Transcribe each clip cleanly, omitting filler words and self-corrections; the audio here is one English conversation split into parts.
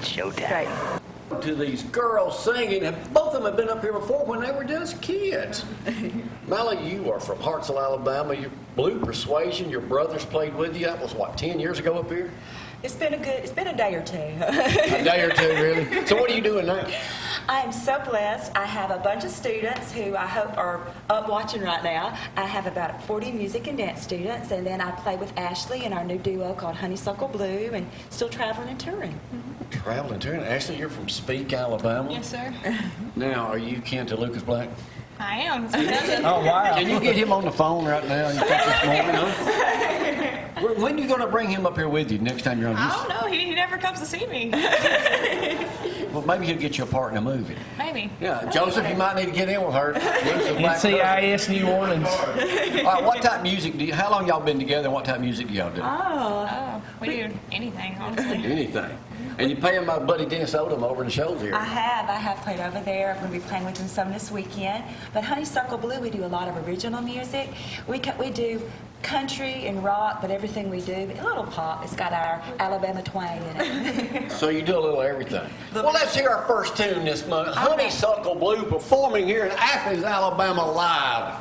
It's showtime. Right. To these girls singing, and both of them have been up here before when they were just kids. Molly, you are from Hartselle, Alabama. You're Blue Persuasion. Your brothers played with you. That was, what, 10 years ago up here? It's been a day or two. A day or two, really? So what are you doing now? I am so blessed. I have a bunch of students who I hope are up watching right now. I have about 40 music and dance students, and then I play with Ashley in our new duo called Honeysuckle Blue, and still traveling and touring. Traveling, touring. Ashley, you're from Speak, Alabama. Yes, sir. Now, are you kin to Lucas Black? I am. He's my cousin. Oh, wow. Can you get him on the phone right now? You think this morning, huh? When are you going to bring him up here with you next time you're on? I don't know. He never comes to see me. Well, maybe he'll get you a part in a movie. Maybe. Yeah, Joseph, you might need to get in with her. NCIS New Orleans. All right, what type of music do you, how long y'all been together and what type of music do y'all do? Oh, we do anything, honestly. Anything. And you paying my buddy Dennis Odom over in the shows here. I have played over there. I'm going to be playing with him some this weekend. But Honeysuckle Blue, we do a lot of original music. We do country and rock, but everything we do, a little pop. It's got our Alabama twang in it. So you do a little everything. Well, let's hear our first tune this month. Honeysuckle Blue performing here in Athens, Alabama live.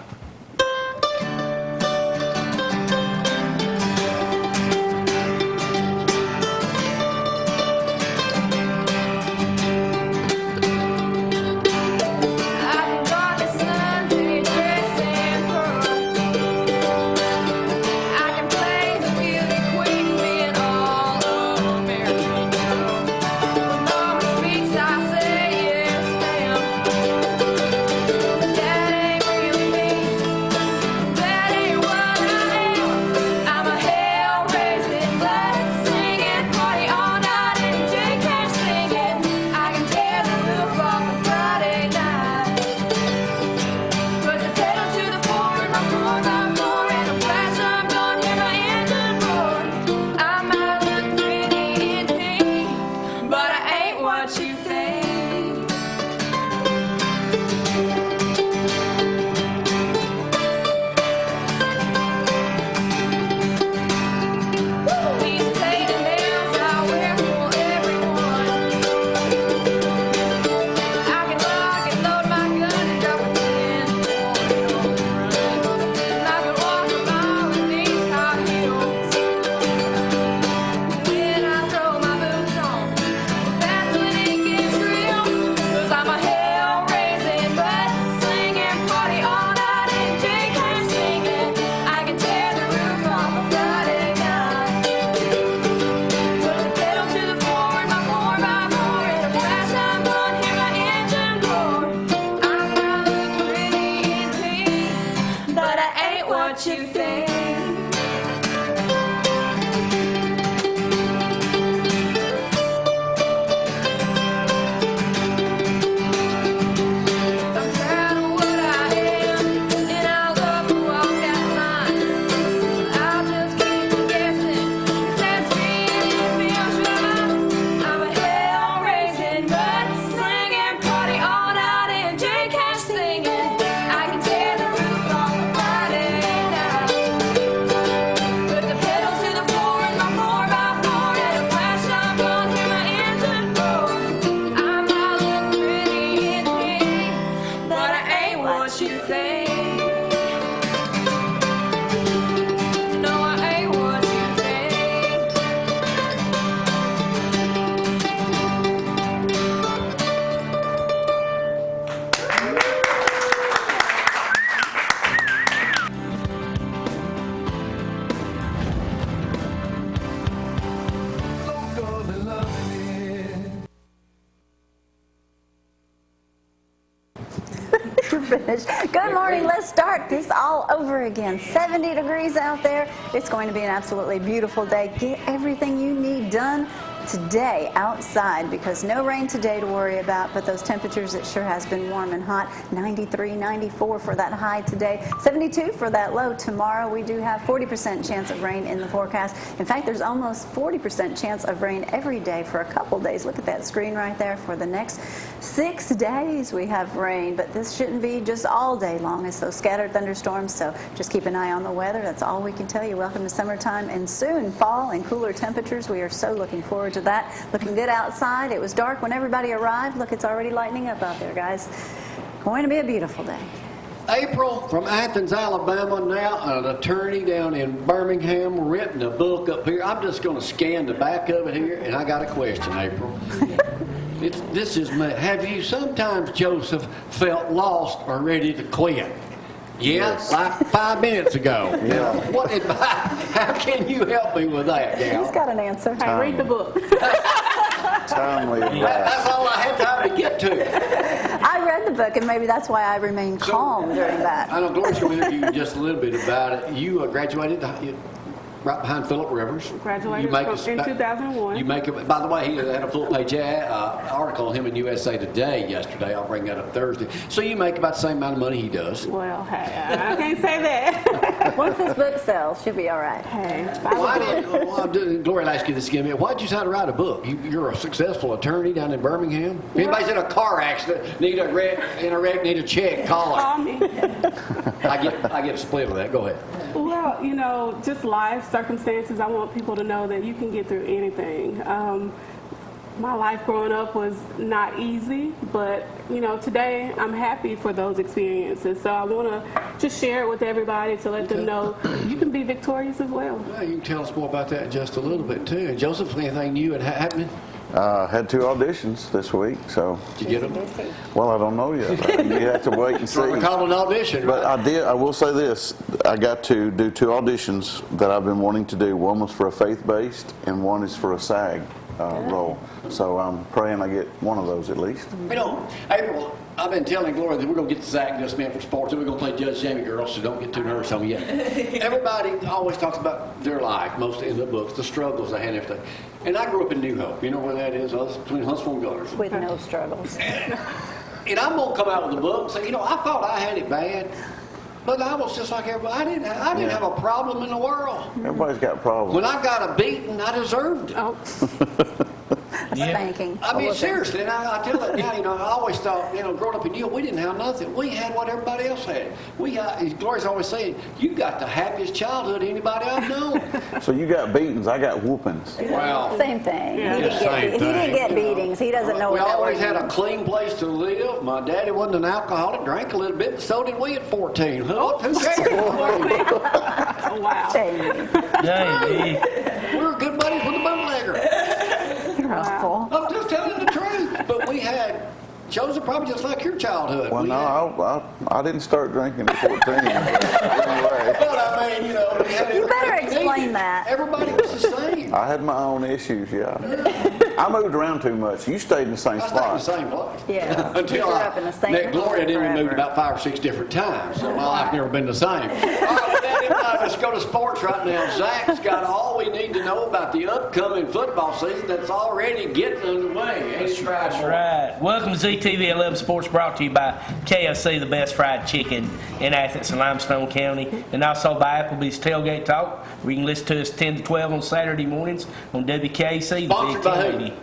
Finished. Good morning. Let's start this all over again. 70 degrees out there. It's going to be an absolutely beautiful day. Get everything you need done today outside because no rain today to worry about, but those temperatures, it sure has been warm and hot. 93, 94 for that high today, 72 for that low tomorrow. We do have 40% chance of rain in the forecast. In fact, there's almost 40% chance of rain every day for a couple days. Look at that screen right there. For the next 6 days we have rain, but this shouldn't be just all day long. It's those scattered thunderstorms, so just keep an eye on the weather. That's all we can tell you. Welcome to summertime and soon fall and cooler temperatures. We are so looking forward forward to that. Looking good outside. It was dark when everybody arrived. Look, it's already lightening up out there, guys. Going to be a beautiful day. April from Athens, Alabama, now an attorney down in Birmingham, written a book up here. I'm just going to scan the back of it here, and I got a question, April. This is me. Have you sometimes, Joseph, felt lost or ready to quit? Yeah, Yes. like 5 minutes ago. Yeah. What advice? How can you help me with that, gal? He's got an answer. Hey, read the book. Timely advice. That's all I had time to get to. I read the book, and maybe that's why I remained calm during that. I know Gloria's going to interview you just a little bit about it. You graduated right behind Philip Rivers. Graduated in 2001. You make it. By the way, he had a full-page article on him in USA Today yesterday. I'll bring that up Thursday. So you make about the same amount of money he does. Well, hey, I can't say that. Once this book sells, she'll be all right. Hey, Gloria, I'll ask you this again. Why did you decide to write a book? You're a successful attorney down in Birmingham. If anybody's in a car accident, need a check, call her. call me. I get a split of that. Go ahead. Well, you know, just life circumstances. I want people to know that you can get through anything. My life growing up was not easy, but, you know, today I'm happy for those experiences. So I want to just share it with everybody to let them know you can be victorious as well. Well, you can tell us more about that in just a little bit, too. And Joseph, anything new happening? Had 2 auditions this week, so, Did you get them? well, I don't know yet. You have to wait and see. We call it an audition, But right? I will say this, I got to do 2 auditions that I've been wanting to do. One was for a faith-based, and one is for a SAG role. So I'm praying I get one of those at least. You know, April, I've been telling Gloria that we're going to get Zack just man for sports, and we're going to play Judge Jamie girls, so don't get too nervous on me yet. Everybody always talks about their life, mostly in the books, the struggles they had and everything. And I grew up in New Hope. You know where that is? Between Huntsville and Gunners. With no struggles. And I'm going to come out with a book and say, you know, I thought I had it bad, but I was just like everybody. I didn't have a problem in the world. Everybody's got problems. When I got a beating, I deserved it. Oh, Spanking. I mean, seriously, and I tell that now, you know, I always thought, you know, growing up in New York, we didn't have nothing. We had what everybody else had. Gloria's always saying, you got the happiest childhood anybody I've known. So you got beatings, I got whoopings. Wow. Same thing. Yeah. He didn't get beatings. He doesn't know We what that always word had a means. clean place to live. My daddy wasn't an alcoholic, drank a little bit, but so did we at 14. Who cares? oh wow. Jamie, Jamie. We were good buddies with the bootlegger. you're awful. I'm just telling the truth. But we had, Joseph, probably just like your childhood. Well, We no, I didn't start drinking at 14. Anyway. But I mean, you know, we had You better everything explain needed. that. Everybody was the same. I had my own issues, yeah. I moved around too much. You stayed in the same I stayed in the spot. same place. Yeah. You Until grew up in the same met Gloria, then we moved forever. about 5 or 6 different times. So my life's never been the same. All right, with that in mind, let's go to sports right now. Zack's got all we need to know about the upcoming football season that's already getting underway. That's right. Welcome to ZTV 11 Sports, brought to you by KFC, the best fried chicken in Athens and Limestone County, and also by Applebee's Tailgate Talk. We can listen to us 10 to 12 on Saturday mornings on WKC, the Sponsored Big by who? 1080.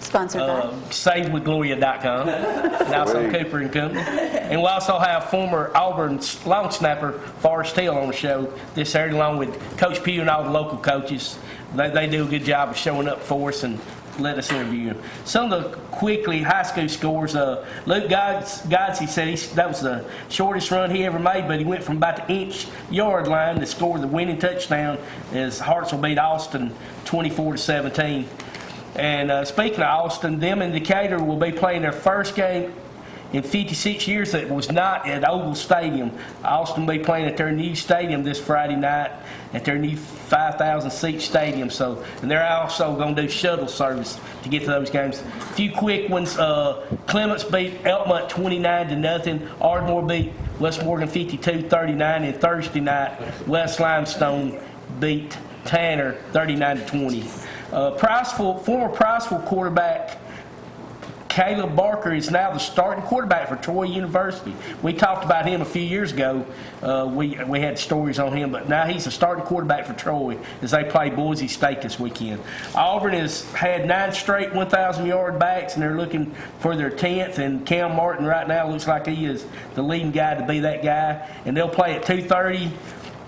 Sponsored by. SaveWithGloria.com, and also Great. Cooper and Company. And we also have former Auburn long snapper Forrest Hill on the show this Saturday, along with Coach Pugh and all the local coaches. They do a good job of showing up for us and let us interview them. Some of the quickly high school scores. Luke Godsey said that was the shortest run he ever made, but he went from about the inch-yard line to score the winning touchdown as Hartsville beat Austin 24-17. And speaking of Austin, them and Decatur will be playing their first game in 56 years that was not at Oval Stadium. Austin will be playing at their new stadium this Friday night, at their new 5,000-seat stadium. So, and they're also going to do shuttle service to get to those games. A few quick ones. Clements beat Elkmont 29-0. Ardmore beat West Morgan 52-39. And Thursday night, West Limestone beat Tanner 39-20. Former Priceville quarterback Caleb Barker is now the starting quarterback for Troy University. We talked about him a few years ago. We had stories on him, but now he's the starting quarterback for Troy as they play Boise State this weekend. Auburn has had 9 straight 1,000-yard backs, and they're looking for their 10th. And Cam Martin right now looks like he is the leading guy to be that guy. And they'll play at 2:30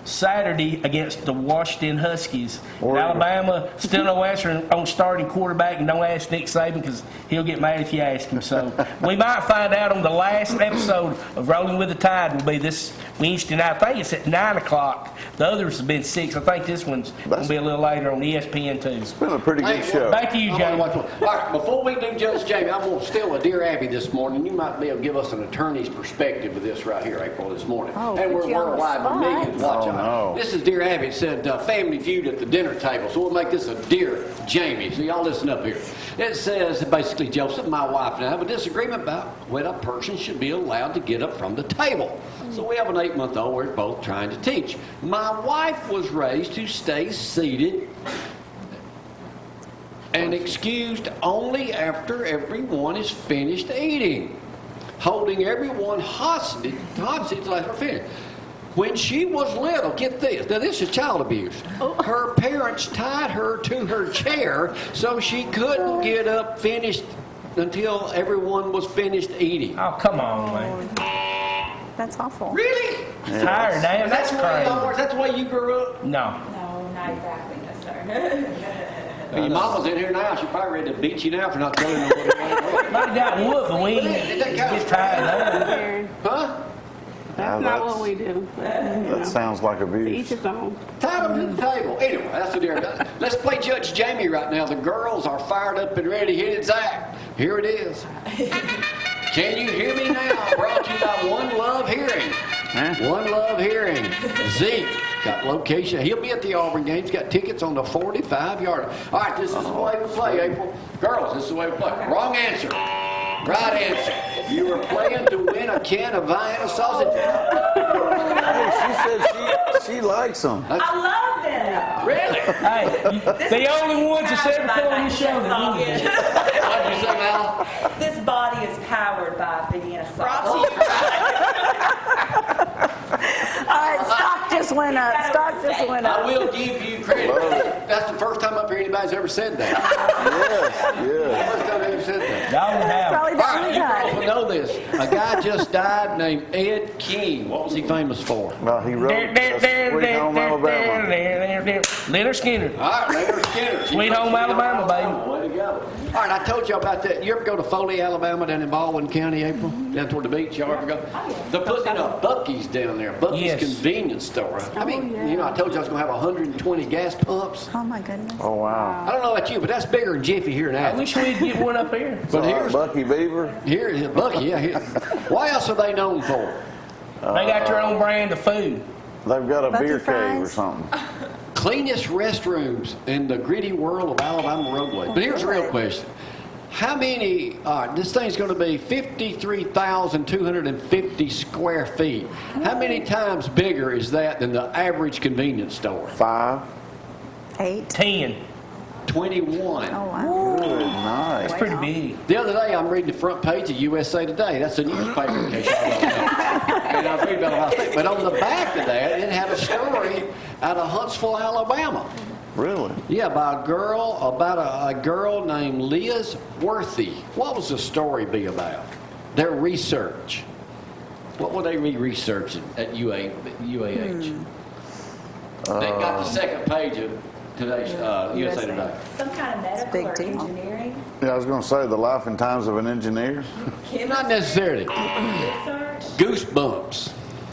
Saturday against the Washington Huskies. Or- Alabama still no answer on starting quarterback, and don't ask Nick Saban because he'll get mad if you ask him. So we might find out on the last episode of Rolling with the Tide will be this Wednesday night. I think it's at 9 o'clock. The others have been 6. I think this one's going to be a little later on ESPN too. It's been a pretty good show. Back to you, I wanna Jamie. watch one. All right, before we do Judge Jamie, I'm going to steal a Dear Abby this morning. You might be able to give us an attorney's perspective of this right here, April, this morning. Oh, and we're put you on the worldwide, with spot. millions watching. Oh, no. This is Dear Abby. It said Family Feud at the dinner table, so we'll make this a Dear Jamie. So y'all listen up here. It says, basically, Joseph, my wife and I have a disagreement about when a person should be allowed to get up from the table. So we have an 8-month-old we're both trying to teach. My wife was raised to stay seated and excused only after everyone is finished eating, holding everyone hostage till after finished. When she was little, get this, now this is child abuse. Her parents tied her to her chair so she couldn't get up finished until everyone was finished eating. Oh, come on, man. That's awful. Really? Tired, damn. That's the way y'all crazy. were? That's the way you grew up? No. No, not exactly, no, sir. Well, your mama's in here now. She probably ready to beat you now for not telling her what it was. Might have got whooped, but we ain't get tired now. Karen, Huh? that's not what we do. But, That sounds like to abuse. each his own. Tie them to the table. Anyway, that's the deal. Let's play Judge Jamie right now. The girls are fired up and ready. Hit it, Zack. Here it is. Can you hear me now? Brought to you by One Love Hearing. Huh? One Love Hearing. Zeke got location. He'll be at the Auburn game. He's got tickets on the 45-yard. All right, this is the way we play, April. Girls, this is the way we play. Wrong answer. Right answer. You are playing to win a can of Vienna sausages. Hey, she said she likes them. I love them. Really? Hey, the only ones that's ever come on this show that win. What did you say, Mal? This body is powered by Vienna Brought sauce. to you All right, stock just went up. Stock just went I up. will give you credit. That's the first time up here anybody's ever said that. Yes, yes. First time I ever said that. Y'all would have. Probably All the right, only you girls time. will know this. A guy just died named Ed King. What was he famous for? Well, he wrote Sweet Home Alabama. Leonard Skinner. All right, Leonard Skinner. Sweet Home Alabama, baby. Way to go. All right, I told you about that. You ever go to Foley, Alabama, down in Baldwin County, April? Down toward the beach, y'all ever go? They're putting in a Buc-ee's down there. Buc-ee's Yes. convenience store. I mean, yeah. you know, I told you I was going to have 120 gas pumps. Oh my goodness. Oh, wow. I don't know about you, but that's bigger than Jiffy here in I Athens. wish we'd get one up here. But here's Bucky Beaver. Here, Bucky, yeah. Here. What else are they known for? They got their own brand of food. They've got a Bucky beer cave or fries. something. Cleanest restrooms in the gritty world of Alabama roadways. But here's a real question. How many, this thing's going to be 53,250 square feet. How many times bigger is that than the average convenience store? 5. 8. 10. 21. Oh wow. Good night. That's pretty big. The other day, I'm reading the front page of USA Today. That's a newspaper, in case y'all don't know. And I was reading about Ohio State. But on the back of that, it had a story out of Huntsville, Alabama. Really? Yeah, by a girl, about a girl named Liz Worthy. What was the story be about? Their research. What would they be researching at UAH? They got the second page of today's USA Today. Some kind of medical big or deal. engineering. Yeah, I was going to say the life and times of an engineer. Not necessarily. Research. Goosebumps.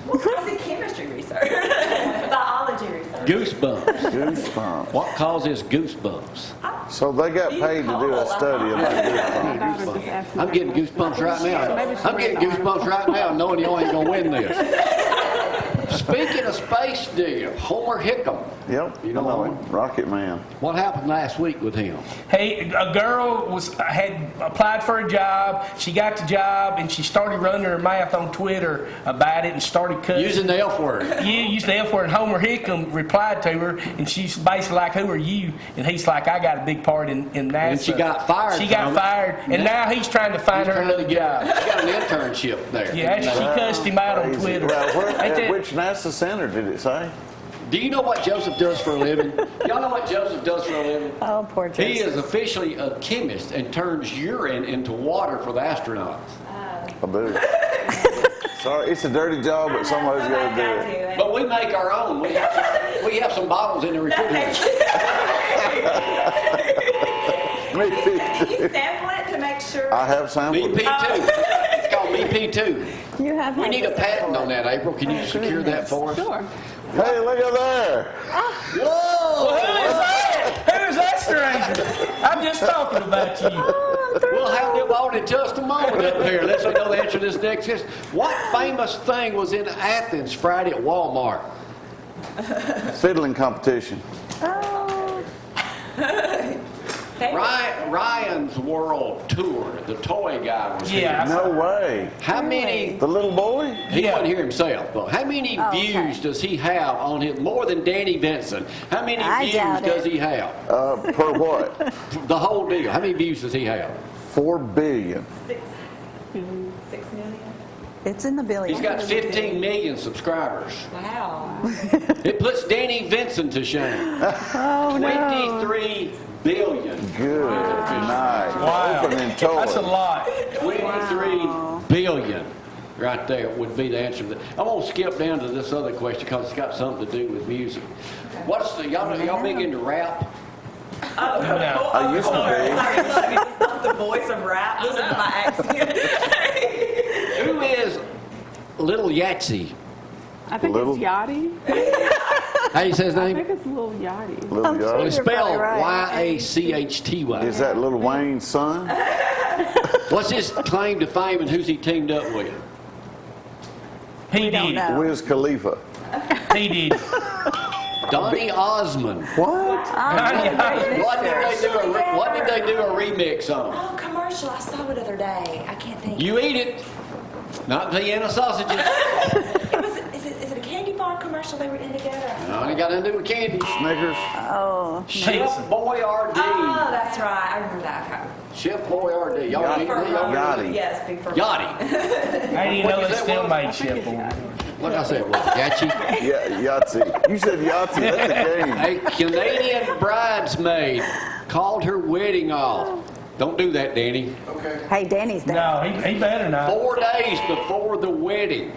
What is it? Chemistry research. Biology research. Goosebumps. Goosebumps. What causes goosebumps? So they got paid to do a study about My goosebumps. daughter just asked me I'm getting that. goosebumps right now. Maybe she I'm getting read goosebumps right now knowing y'all ain't gonna win this. Speaking of space deal, Homer Hickam. Yep. You know I him? Rocket Man. What happened last week with him? Hey, a girl had applied for a job. She got the job, and she started running her mouth on Twitter about it and started cussing. Using the F word. Yeah, used the F word. Homer Hickam replied to her, and she's basically like, "Who are you?" And he's like, "I got a big part in NASA." And she got fired She got from it. fired, and now he's trying to find her Trying to another get- job. She got an internship there. Yeah, after she cussed him out on Crazy. Twitter. Well, Ain't that- which NASA center did it say? Do you know what Joseph does for a living? Y'all know what Joseph does for a living? Oh, poor Joseph. He is officially a chemist and turns urine into water for the astronauts. A boo. Sorry, it's a dirty job, but somebody's got to do it. But we make our own. We have some bottles in the refrigerator. Me Can too. you sample it to make sure? I have sampled it. BP2. It's called BP2. You have. We need a patent on that, April. Can you secure that for us? Sure. Hey, look at there. Whoa! Who is that? Who's that stranger? I'm just talking about you. We'll have them on in just a moment up here. Let's know the answer to this next question. What famous thing was in Athens Friday at Walmart? Fiddling competition. Oh, Ryan's World Tour. The toy guy was here. Yeah. No way. How many? The little boy? He Yeah. wasn't here himself, but how many views does he have on his? More than Danny Vinson. How many I views doubt does it. he have? Per what? The whole deal. How many views does he have? 4 billion. 6 million? it's in the billion. He's got 15 million subscribers. Wow. It puts Danny Vinson to shame. Oh, no. 23 billion. Good night. Wow. Opening toy. That's a lot. 23 billion. Right there would be the answer to that. I'm gonna skip down to this other question because it's got something to do with music. What's the y'all big into rap? No. I used to Sorry, look, it's not the voice of rap. Listen to my accent. Who is Little Yachty? I think Little- it's Yachty. How you say his I name? think it's Lil Yachty. Little I'm guy. sure It's you're probably spelled right. Y-A-C-H-T-Y. Is that Little Wayne's son? What's his claim to fame and who's he teamed up with? He don't did. know. Wiz Khalifa. He did. Donny Osmond. What? What did they do a remix on? Oh, commercial. I saw it the other day. I can't think. You eat it, not Vienna sausages. It was, is it a candy bar commercial they were in together? No, it ain't got nothing to do with candy. Snickers? Oh, Chef Boyardee. Oh, that's right. I remember that. Okay. Chef Boyardee. Y'all eat it? Yachty. Yes, big for Yachty. I didn't even know What they is still that made I think chef it's on. Yachty. What did I say? What? Yachty? Yeah, Yahtzee. You said Yahtzee. That's a game. A Canadian bridesmaid called her wedding off. Don't do that, Danny. hey, Danny's there. No, he better not. 4 days before the wedding.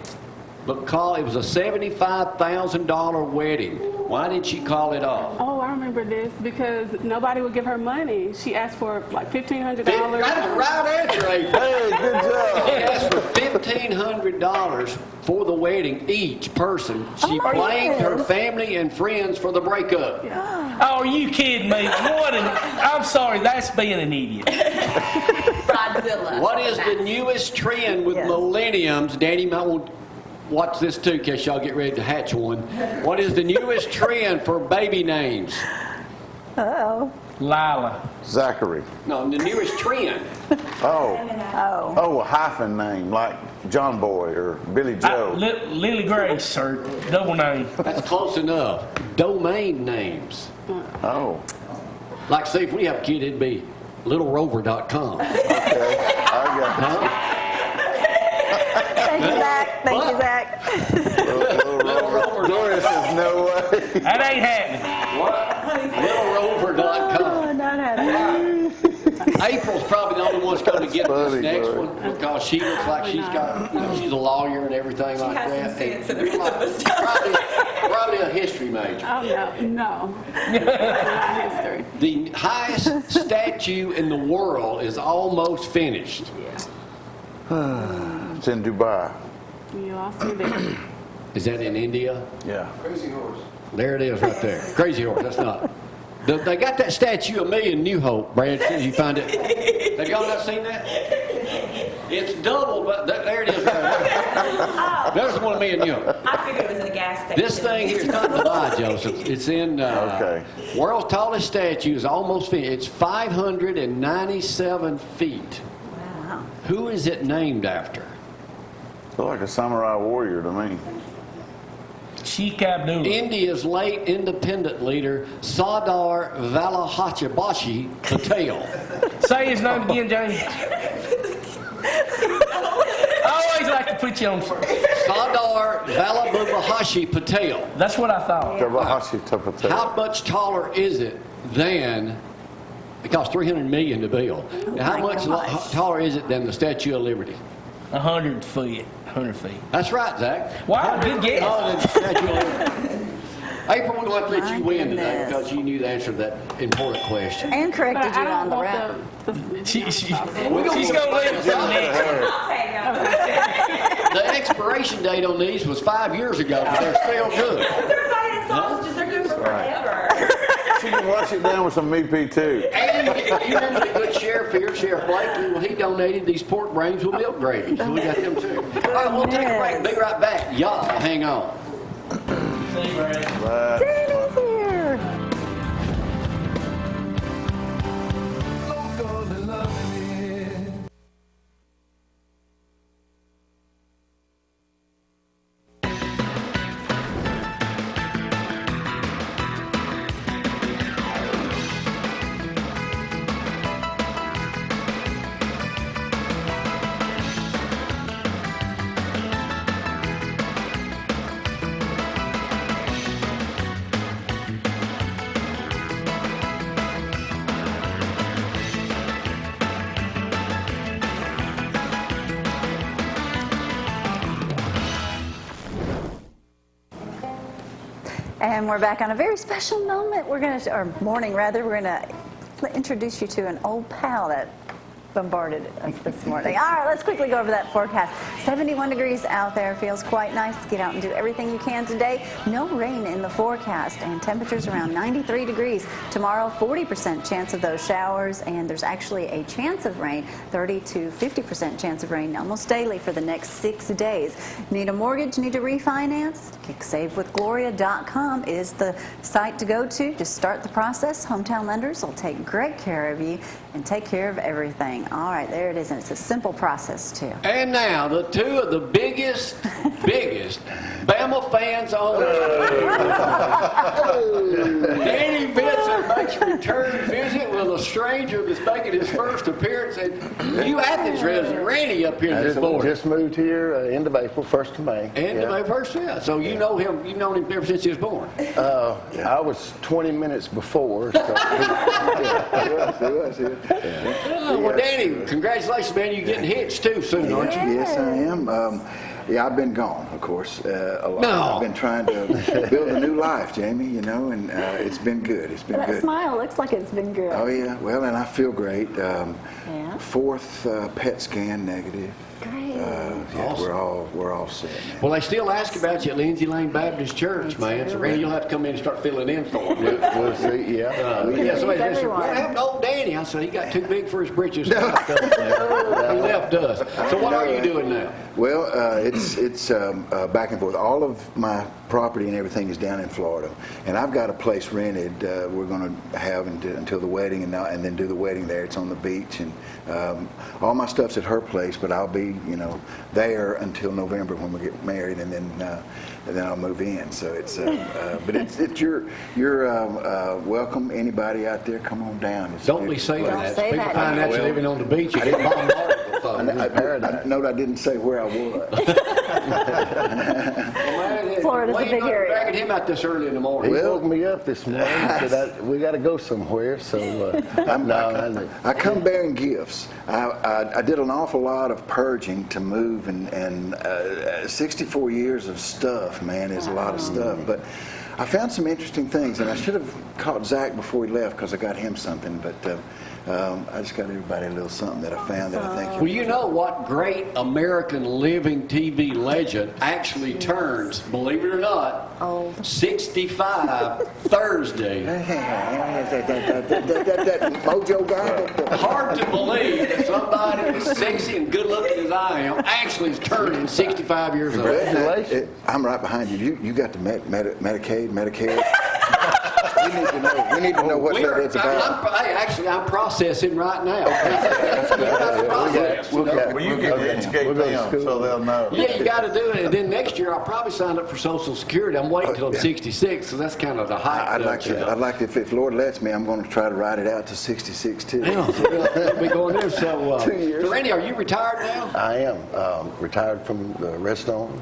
Because it was a $75,000 wedding. Why did she call it off? Oh, I remember this because nobody would give her money. She asked for like $1,500. That's the right answer, April. Hey, good job. She asked for $1,500 for the wedding, each person. She Oh, blamed her yes. family and friends for the breakup. Oh, are you kidding me? I'm sorry, that's being an idiot. Bridezilla. What is the newest trend with Yes. millenniums? Danny might want to watch this too in case y'all get ready to hatch one. What is the newest trend for baby names? Uh-oh. Lila. Zachary. No, the newest trend. Oh. Oh. Oh, a hyphen name like John Boy or Billy Joe. Lily Grace, sir. Double name. That's close enough. Domain names. Oh. Like, see, if we have a kid, it'd be littlerover.com. Okay. I got Huh? Thank you, Zach. Thank you, Zach. Littlerover. Gloria says no way. That ain't happening. What? Littlerover.com. Oh, not happening. April's probably the only one that's going to get Funny, this next boy. one because she looks like she's got, she's a lawyer and everything like has that. some sense And in the rest of us. probably a history major. Oh, no. Not history. The highest statue in the world is almost finished. It's in Dubai. You all see that. Is that in India? Yeah. There it is right there. Crazy Horse, that's not. They got that statue of me in New Hope, Brad. You find it. Have y'all not seen that? It's double, but there it is right there. There's the one of me in New Hope. I figured it was in a gas station. This thing here is not in Dubai, Joseph. It's in Okay. world's tallest statue is almost finished. It's 597 feet. Wow. Who is it named after? Looks like a samurai warrior to me. Sheikh Abdullah. India's late independent leader, Sardar Vallabhbhai Patel. Say his name again, James. I always like to put you on. Sardar Vallabhbhai Patel. That's what I thought. Tabahashi Tapatel. How much taller is it than? It costs $300 million to build. How much taller is it than the Statue of Liberty? 100 feet 100 feet. That's right, Zach. Wow, good guess. Oh, then congratulations. April, we're going to let you My win today goodness. because you knew the answer to that important question. And But corrected you I on don't the want route. She's gonna going to live for the next. The expiration date on these was 5 years ago, but they're still good. They're biting sausages. They're good for forever. She can wash it down with some meat pea too. And you remember the good sheriff here, Sheriff Blakely? Well, he donated these pork brains with milk gravy, so we got them too. All right, we'll take a break. Be right back. Y'all hang on. Danny's here. And we're back on a very special moment. We're going to, or morning rather, we're going to introduce you to an old pal that bombarded us this morning. All right, let's quickly go over that forecast. 71 degrees out there, feels quite nice. Get out and do everything you can today. No rain in the forecast, and temperatures around 93 degrees. Tomorrow, 40% chance of those showers, and there's actually a chance of rain, 30 to 50% chance of rain almost daily for the next 6 days. Need a mortgage, need to refinance? SaveWithGloria.com is the site to go to. Just start the process. Hometown lenders will take great care of you and take care of everything. All right, there it is, and it's a simple process too. And now, the two of the biggest Bama fans on Danny Vinson makes a return visit with a stranger that's making his first appearance. And new Athens resident, Ranny, up here this morning. Just moved here end of April, 1st of May. And my first, yeah. So you know him, you've known him ever since he was born. I was 20 minutes before. So he was here. Well, Danny, congratulations, man. You're getting hitched too soon, aren't you? Yes, I am. Yeah, I've been gone, of course, a lot. No. I've been trying to build a new life, Jamie, you know, and it's been good. It's been That good. smile looks like it's been good. Oh, yeah. Well, and I feel great. Yeah. Fourth PET scan negative. Great. Yeah, Awesome. we're all set, man. Well, they still ask about you at Lindsay Lane Baptist Church, man. So, Randy, you'll have to come in and start filling in for him. We'll see, yeah. Yeah, somebody said, everyone. what happened to old Danny? I said, he got too big for his britches. He left us. So what are you doing now? Well, it's back and forth. All of my property and everything is down in Florida, and I've got a place rented. We're going to have until the wedding, and then do the wedding there. It's on the beach, and all my stuff's at her place, but I'll be, there until November when we get married, and then I'll move in. So it's, but it's you're welcome. Anybody out there, come on down. It's Don't be saying Don't that. say People that. find out you're living on the beach. You get bombarded with I note I didn't say where I was. Florida's a big area. Dragging him out this early in the morning. He woke me up this morning and said, we got to go somewhere. So, I come bearing gifts. I did an awful lot of purging to move, and 64 years of stuff, man, is a lot of stuff. But I found some interesting things, and I should have caught Zack before he left because I got him something, but I just got everybody a little something that I found that I think. Well, you know what great American living TV legend actually turns, believe it or not, 65 Thursday. That mojo guy. Hard to believe that somebody as sexy and good looking as I am actually is turning 65 years old. Congratulations. I'm right behind you. You got the Medicaid, Medicare. We need to know what it's about. I'm processing right now. Well, you can educate them so they'll know. Yeah, you got to do it. And then next year, I'll probably sign up for Social Security. I'm waiting until I'm 66, so that's kind of the height. I'd like to, if Lord lets me, I'm going to try to ride it out to 66 too. Yeah, we'll be going there. So, 2 years. So Randy, are you retired now? I am retired from the restaurant.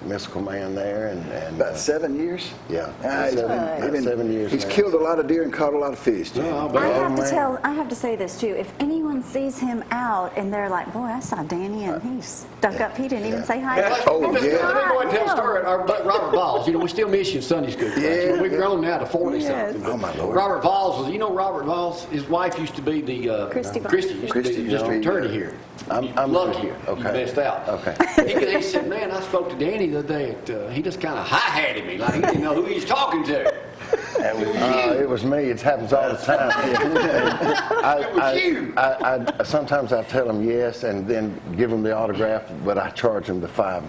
mystical man there, and About 7 years? yeah, Ah, about 7 years. He's now. killed a lot of deer and caught a lot of fish. Jim. I have to say this too. If anyone sees him out and they're like, boy, I saw Danny and he stuck up, he didn't even say hi. Oh, Let me yeah. go ahead and tell a story. Robert Valls, we still miss you in Sunday school class. Yeah, We've yeah. grown now to 40 Yes. something. Oh, my Lord. Robert Valls was, Robert Valls, his wife used to be the, Christy Valls. Christy used to Christy be used to the be, attorney here. I'm Lucky you. okay. You missed out. Okay. He said, man, I spoke to Danny the other day. He just kind of hi-hatted me, like he didn't know who he was talking to. It was me. It happens all the time. you. Sometimes I tell them yes and then give them the autograph, but I charge them the $5.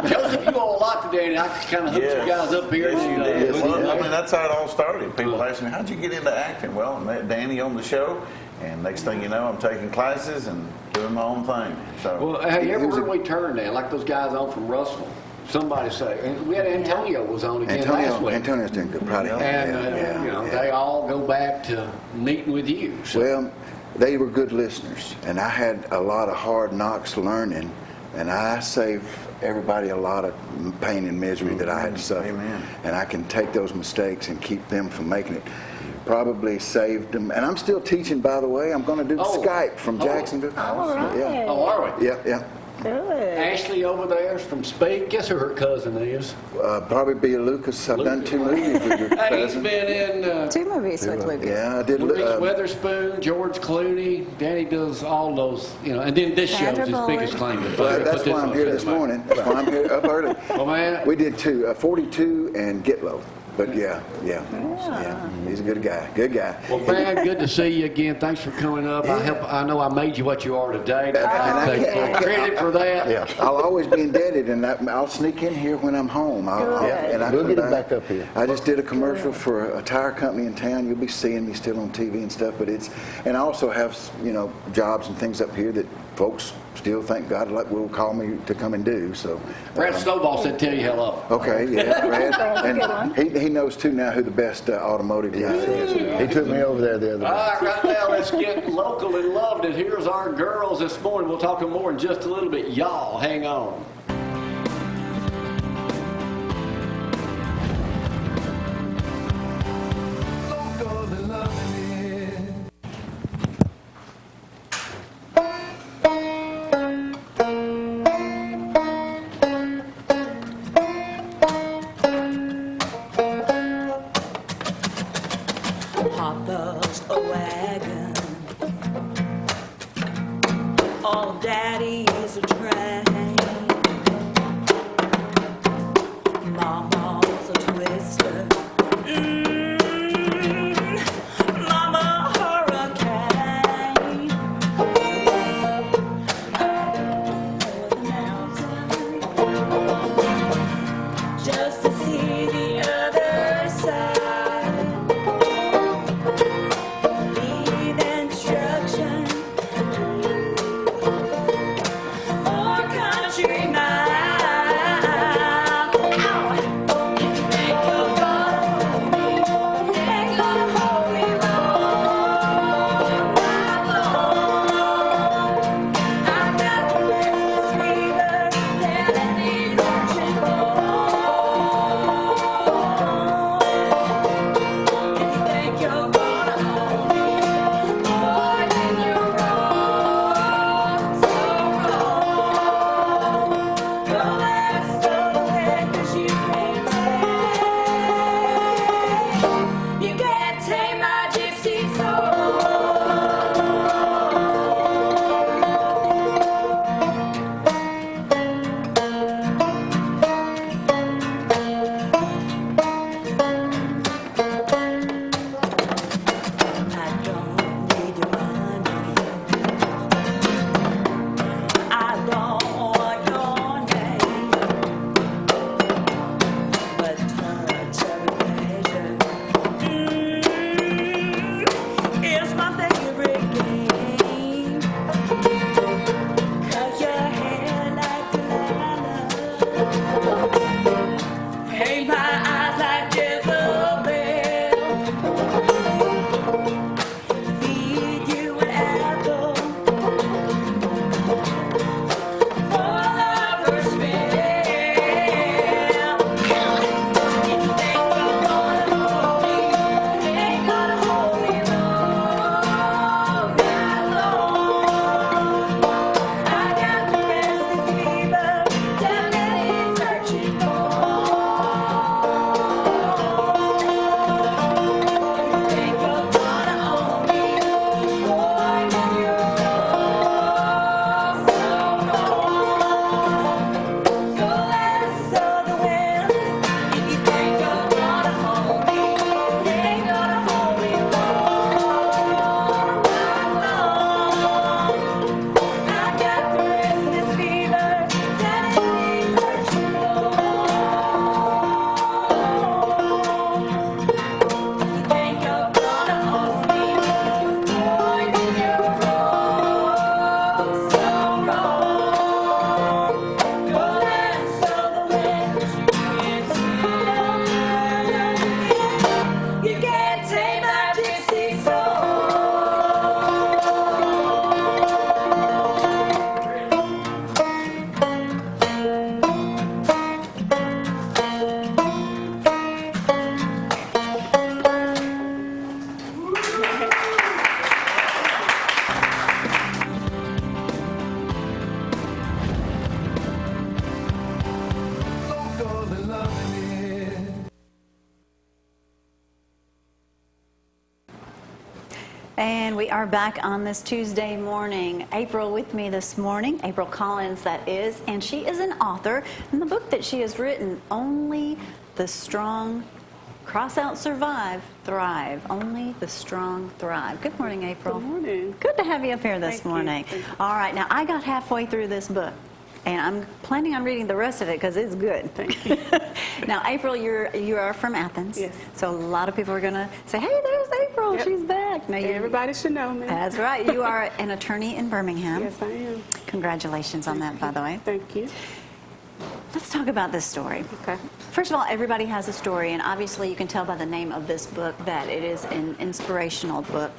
Joseph, you owe a lot to Danny. I kind of hooked you guys up here. Yes, well, I mean, that's how it all started. People ask me, how'd you get into acting? Well, I met Danny on the show, and next thing you know, I'm taking classes and doing my own thing. So, Well, hey, everywhere we turn now, like those guys on from Russell, somebody say, and we had Antonio was on again last week. Antonio's doing good. Proud of him. And, they all go back to meeting with you. So. Well, they were good listeners, and I had a lot of hard knocks learning, and I saved everybody a lot of pain and misery that I had to suffer. Amen. And I can take those mistakes and keep them from making it. Probably saved them. And I'm still teaching, by the way. I'm going to do Skype from Jacksonville. All right. Yeah. Oh, are we? Yeah. Good. Ashley over there is from Speak. Guess who her cousin is? Probably be Lucas. I've done 2 movies with your Hey, he's cousin. been in 2 movies with Lucas. Yeah, I did. Reese Witherspoon, George Clooney. Danny does all those, and then this Sandra show's his biggest Bullock. claim to Well, fame. that's Put why I'm on here his this resume. morning. That's why I'm here up early. Oh, man. We did 2, 42 and Get Low. But yeah. He's a good guy. Good guy. Well, man, good to see you again. Thanks for coming up. I know I made you what you are today. I take can't- credit for that. Yeah. I'll always be indebted, and I'll sneak in here when I'm home. And I We'll come get it back up here. I just did a commercial for a tire company in town. You'll be seeing me still on TV and stuff. But and I also have jobs and things up here that folks still thank God will call me to come and do. So Brad Snowball said tell you hello. okay, yeah, Brad's a good one. and he knows too now who the best automotive guy is. He took me over there the other All day. right, right now, let's get local and loved. And here's our girls this morning. We'll talk more in just a little bit. Y'all, hang on. Papa's a wagon. Oh, Daddy is a train. Mama's a twister. Mama hurricane. Just to see the other side. Leave instruction for country mile. Ow! If you think you're gonna And we are back on this Tuesday morning. April with me this morning, April Collins that is, and she is an author. And the book that she has written, Only the Strong Cross Out, Survive, Thrive. Only the Strong Thrive. Good morning, April. Good morning. Good to have you up here this Thank you. morning. Thank you. All right, now I got halfway through this book, and I'm planning on reading the rest of it because it's good. Thank you. Now, April, you are from Athens. Yes. So a lot of people are going to say, hey, there's April. Yep. She's back. Now, Everybody should know me. That's right. You are an attorney in Birmingham. Yes, I am. Congratulations on that, by the way. Thank you. Let's talk about this story. Okay. First of all, everybody has a story, and obviously you can tell by the name of this book that it is an inspirational book.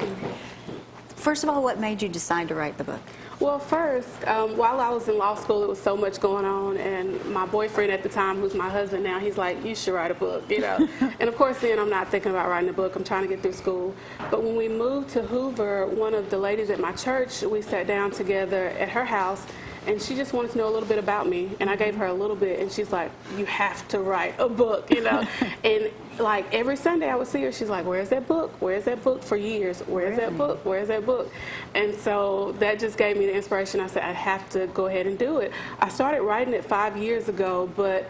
First of all, what made you decide to write the book? Well, first, while I was in law school, there was so much going on, and my boyfriend at the time, who's my husband now, he's like, you should write a book, you know. And of course, then I'm not thinking about writing a book. I'm trying to get through school. But when we moved to Hoover, one of the ladies at my church, we sat down together at her house, and she just wanted to know a little bit about me, and I gave her a little bit, and she's like, you have to write a book, you know. And like every Sunday I would see her, she's like, where's that book? Where's that book? For years, where's that book? Where's that book? And so that just gave me the inspiration. I said, I have to go ahead and do it. I started writing it 5 years ago, but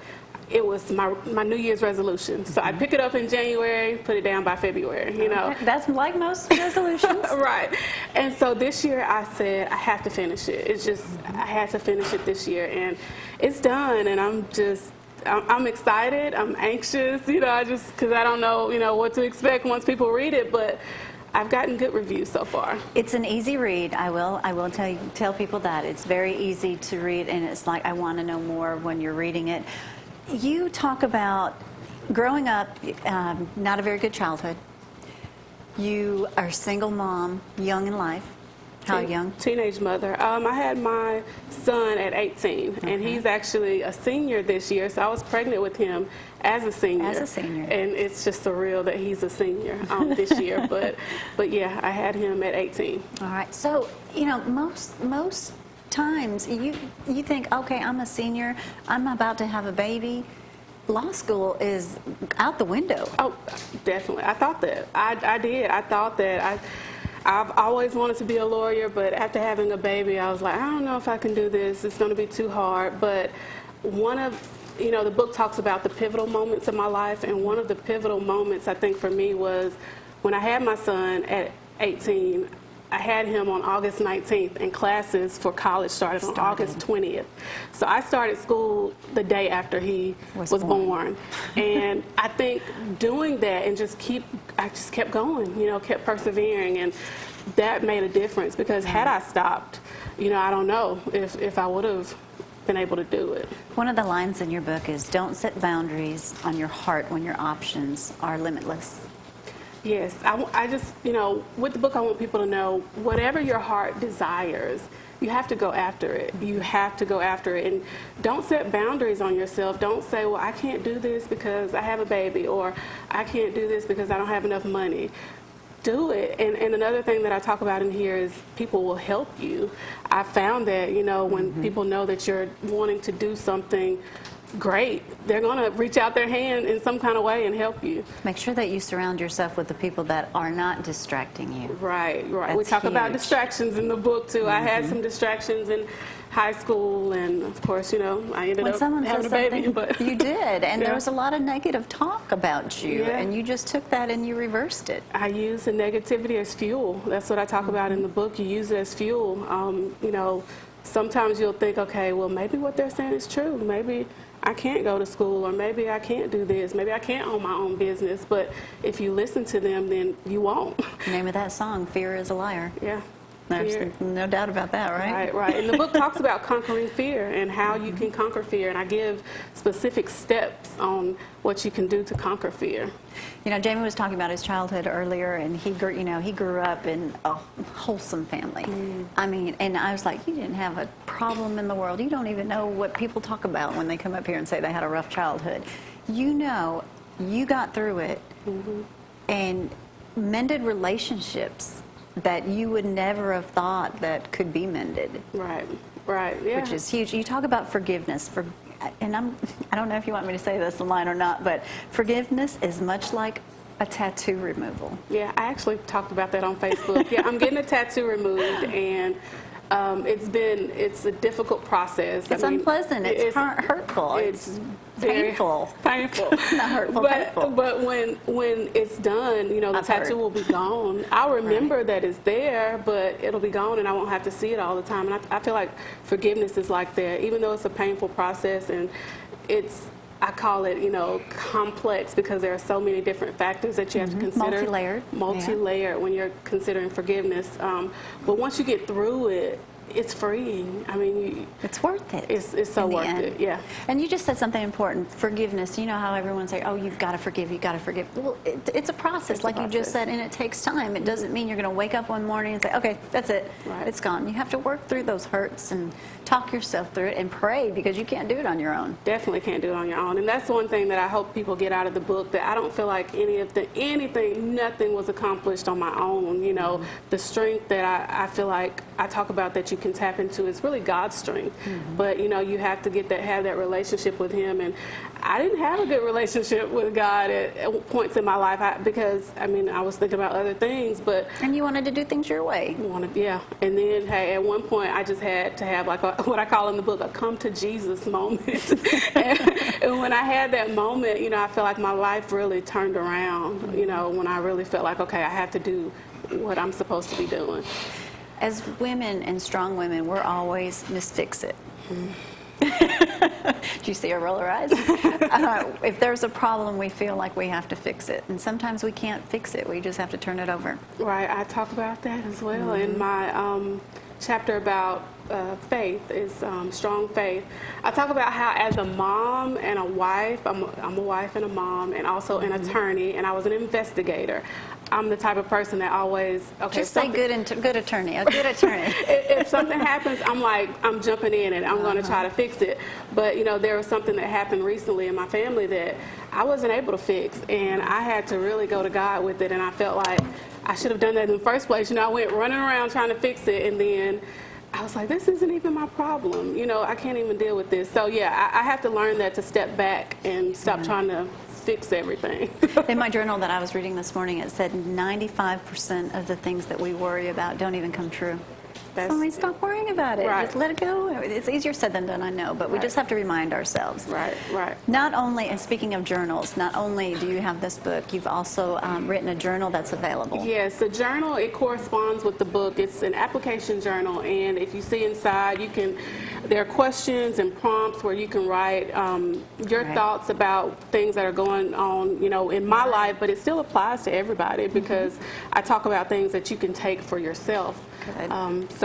it was my New Year's resolution. So I pick it up in January, put it down by February, you know. That's like most resolutions. Right. And so this year I said, I have to finish it. It's just, I had to finish it this year. And it's done, and I'm excited, I'm anxious, you know, because I don't know, you know, what to expect once people read it, but I've gotten good reviews so far. It's an easy read. I will tell people that. It's very easy to read, and it's like I want to know more when you're reading it. You talk about growing up, not a very good childhood. You are a single mom, young in life. How young? Teenage mother. I had my son at 18, and he's actually a senior this year, so I was pregnant with him as a senior. As a senior. And it's just surreal that he's a senior this year, but yeah, I had him at 18. All right. So, you know, most times you think, okay, I'm a senior, I'm about to have a baby. Law school is out the window. Oh, definitely. I thought that. I did. I thought that. I've always wanted to be a lawyer, but after having a baby, I was like, I don't know if I can do this. It's going to be too hard. But the book talks about the pivotal moments of my life, and one of the pivotal moments, I think, for me was when I had my son at 18. I had him on August 19th, and classes for college started on August 20th. So I started school the day after he was born. And I think doing that and I just kept going, you know, kept persevering, and that made a difference, because had I stopped, you know, I don't know if I would have been able to do it. One of the lines in your book is, don't set boundaries on your heart when your options are limitless. Yes, I just, you know, with the book, I want people to know whatever your heart desires, you have to go after it. You have to go after it. And don't set boundaries on yourself. Don't say, well, I can't do this because I have a baby, or I can't do this because I don't have enough money. Do it. And another thing that I talk about in here is people will help you. I found that, you know, when people know that you're wanting to do something great, they're going to reach out their hand in some kind of way and help you. Make sure that you surround yourself with the people that are not distracting you. Right. That's we talk about huge. distractions in the book, too. I had some distractions in high school, and of course, you know, I ended up having a baby. But you did, and Yeah. there was a lot of negative talk about you, Yeah. and you just took that and you reversed it. I use the negativity as fuel. That's what I talk about in the book. You use it as fuel. You know, sometimes you'll think, okay, well, maybe what they're saying is true. Maybe I can't go to school, or maybe I can't do this. Maybe I can't own my own business. But if you listen to them, then you won't. The name of that song, Fear is a Liar. Yeah. There's Fear. no doubt about that, right? Right. And the book talks about conquering fear and how you can conquer fear. And I give specific steps on what you can do to conquer fear. You know, Jamie was talking about his childhood earlier, and he grew up in a wholesome family. I mean, and I was like, you didn't have a problem in the world. You don't even know what people talk about when they come up here and say they had a rough childhood. You know, you got through it and mended relationships that you would never have thought that could be mended. Right, yeah. Which is huge. You talk about forgiveness. And I don't know if you want me to say this online or not, but forgiveness is much like A tattoo removal. Yeah, I actually talked about that on Facebook. Yeah, I'm getting a tattoo removed, and it's a difficult process. It's unpleasant. It's hurtful. It's painful. Painful. Not hurtful, painful. But when it's done, the I've tattoo heard. will be gone. I'll remember that it's there, but it'll be gone, and I won't have to see it all the time. And I feel like forgiveness is like that, even though it's a painful process, and I call it, complex because there are so many different factors that you have to consider. Multi-layered when you're considering forgiveness. But once you get through it, it's freeing. I mean, it's worth it. It's so worth it, yeah. And you just said something important, forgiveness. You know how everyone say, oh, you've got to forgive, you've got to forgive. Well, it's a process, like you just said, and it takes time. It doesn't mean you're going to wake up one morning and say, okay, that's it, it's gone. You have to work through those hurts and talk yourself through it and pray, because you can't do it on your own. Definitely can't do it on your own. And that's one thing that I hope people get out of the book, that I don't feel like nothing was accomplished on my own. The strength that I feel like I talk about that you can tap into is really God's strength. But you have to have that relationship with Him. And I didn't have a good relationship with God at points in my life because I was thinking about other things, but and you wanted to do things your way. Yeah. And then at one point I just had to have what I call in the book a come to Jesus moment. and when I had that moment, I feel like my life really turned around. When I really felt like, okay, I have to do what I'm supposed to be doing. As women and strong women, we're always Miss Fix-It. Do you see her roll her eyes? If there's a problem, we feel like we have to fix it. And sometimes we can't fix it. We just have to turn it over. Right. I talk about that as well in my chapter about faith, is strong faith. I talk about how as a mom and a wife, I'm a wife and a mom and also an attorney, and I was an investigator. I'm the type of person that always, just say good attorney, a good attorney. If something happens, I'm jumping in and I'm going to try to fix it. But there was something that happened recently in my family that I wasn't able to fix, and I had to really go to God with it. And I felt like I should have done that in the first place. I went running around trying to fix it, and then I was like, this isn't even my problem. I can't even deal with this. So yeah, I have to learn that, to step back and stop trying to fix everything. In my journal that I was reading this morning, it said 95% of the things that we worry about don't even come true. So stop worrying about it. Right. Just let it go. It's easier said than done, I know, but we just have to remind ourselves. Right. Not only, and speaking of journals, not only do you have this book, you've also written a journal that's available. Yes, the journal, it corresponds with the book. It's an application journal, and if you see inside, there are questions and prompts where you can write your thoughts about things that are going on, in my life, but it still applies to everybody because I talk about things that you can take for yourself.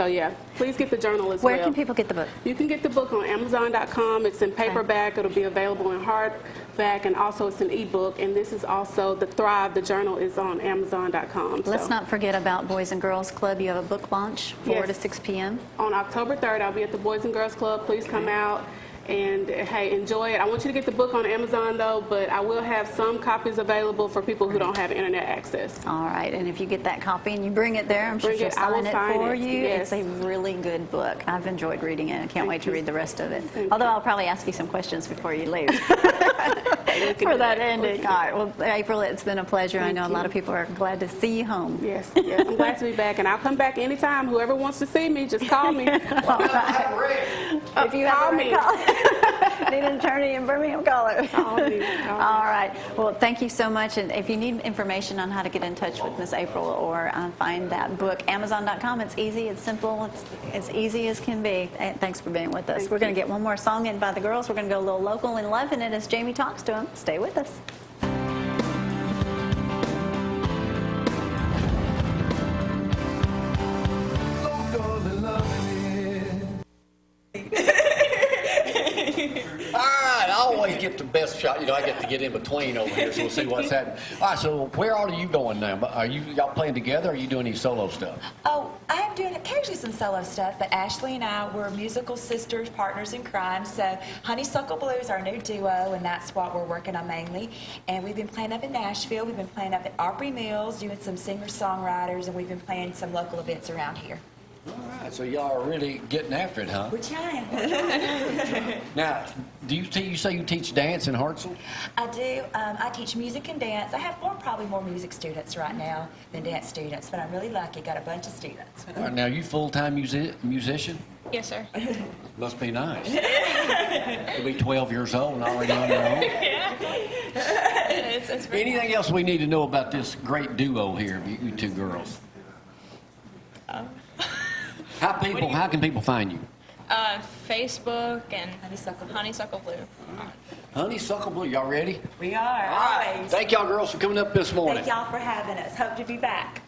So yeah, please get the journal as well. Where can people get the book? You can get the book on Amazon.com. It's in paperback. It'll be available in hardback, and also it's an ebook. And this is also the Thrive. The journal is on Amazon.com. Let's not forget about Boys and Girls Club. You have a book launch 4 to 6 p.m. On October 3rd, I'll be at the Boys and Girls Club. Please come out. And hey, enjoy it. I want you to get the book on Amazon though, but I will have some copies available for people who don't have internet access. All right, and if you get that copy and you bring it there, I'm sure she'll sign it for you. Yes. It's a really good book. I've enjoyed reading it. I can't wait to read the rest of it. Although I'll probably ask you some questions before you leave. For that ending. All right, well, April, it's been a pleasure. I know a lot of people are glad to see you home. Yes, I'm glad to be back, and I'll come back anytime. Whoever wants to see me, just call me. If you have me, call. Need an attorney in Birmingham, call her. Call me. All right. Well, thank you so much. And if you need information on how to get in touch with Miss April or find that book, Amazon.com. It's easy. It's simple. It's as easy as can be. And thanks for being with us. We're going to get one more song in by the girls. We're going to go a little local and loving it as Jamie talks to them. Stay with us. I always get the best shot. I get to get in between over here, so we'll see what's happening. All right, so where are you going now? Are y'all playing together, or are you doing any solo stuff? Oh, I'm doing occasionally some solo stuff, but Ashley and I, we're musical sisters, partners in crime. So Honeysuckle Blue is our new duo, and that's what we're working on mainly. And we've been playing up in Nashville. We've been playing up at Opry Mills, doing some singer-songwriters, and we've been playing some local events around here. All right, so y'all are really getting after it, huh? We're trying. Now, you say you teach dance in Hartselle? I do. I teach music and dance. I have probably more music students right now than dance students, but I'm really lucky. Got a bunch of students. All right, now, you full-time musician? Yes, sir. Must be nice. You'll be 12 years old and already on your own. It's pretty Anything else we need to know about this great duo here, you two girls? How can people find you? Facebook and Honeysuckle. Honeysuckle Blue. Honeysuckle Blue, y'all ready? We are. All right. Always. Thank y'all girls for coming up this morning. Thank y'all for having us. Hope to be back.